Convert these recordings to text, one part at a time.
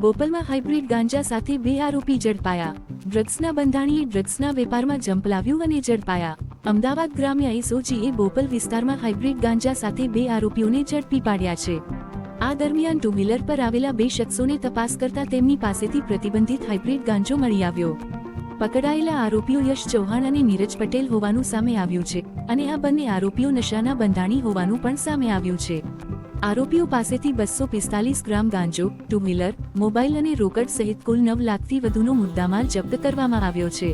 બોપલમાં hybrid ગાંજા સાથે 2 આરોપી ઝડપાયા. ડ્રગ્સના બંધાણીએ ડ્રગ્સના વેપારમાં ઝંપલાવ્યું અને ઝડપાયા. અમદાવાદ ગ્રામ્ય એસઓજીએ બોપલ વિસ્તારમાં હાઇબ્રિડ ગાંજા સાથે 2 આરોપીઓને ઝડપી પાડ્યા છે. આ દરમિયાન ટુ વ્હીલર પર આવેલા 2 શખ્સોને તપાસ કરતા તેમની પાસેથી પ્રતિબંધિત હાઇબ્રિડ ગાંજો મળી આવ્યો. પકડાયેલા આરોપીઓ યશ ચૌહાણ અને નીરજ પટેલ હોવાનું સામે આવ્યું છે અને આ બંને આરોપીઓ નશાના બંધાણી હોવાનું પણ સામે આવ્યું છે. આરોપીઓ પાસેથી 245 ગ્રામ ગાંજો, ટુ વ્હીલર, મોબાઈલ અને રોકડ સહિત કુલ 9 લાખથી વધુનો મુદ્દામાલ જપ્ત કરવામાં આવ્યો છે.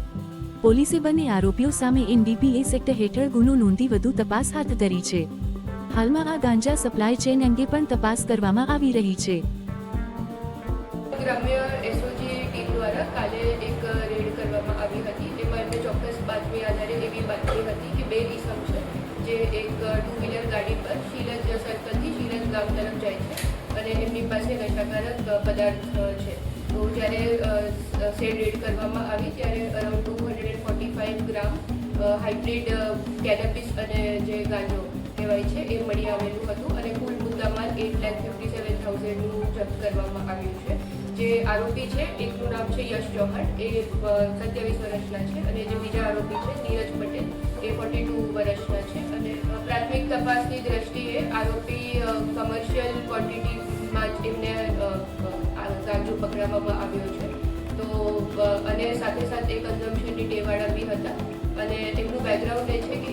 પોલીસે બંને આરોપીઓ સામે એનડીપીએસ એક્ટ હેઠળ ગુનો નોંધી વધુ તપાસ હાથ ધરી છે. હાલમાં આ ગાંજા સપ્લાય ચેન અંગે પણ તપાસ કરવામાં આવી રહી છે. ગ્રામ્ય એસઓજી ટીમ દ્વારા કાલે એક રેડ કરવામાં આવી હતી. એમાં એમને ચોક્કસ બાતમી આધારે એવી બાતમી હતી કે 2 ઈસમ છે જે એક ટુ વ્હીલર ગાડી પર શીલજ સર્કલથી શીલજ ગામ તરફ જાય છે અને એમની પાસે નશાકારક પદાર્થ છે. તો જ્યારે સેડ રેડ કરવામાં આવી ત્યારે અરાઉન્ડ 245 ગ્રામ હાઇબ્રિડ કેનબિસ અને જે ગાંજો કહેવાય છે એ મળી આવેલું હતું અને કુલ મુદ્દામાલ 8,57,000નું જપ્ત કરવામાં આવ્યું છે. જે આરોપી છે એકનું નામ છે યશ ચૌહાણ, એ 27 વર્ષના છે અને જે બીજા આરોપી છે નીરજ પટેલ, એ 42 વર્ષના છે. અને પ્રાથમિક તપાસની દ્રષ્ટિએ આરોપી કમર્શિયલ ક્વોન્ટિટીમાં જ એમને ગાંજો પકડવામાં આવ્યો છે. તો અને સાથે સાથે કન્ઝમ્પશનની ટેવાળા બી હતા અને એમનું બેકગ્રાઉન્ડ એ છે કે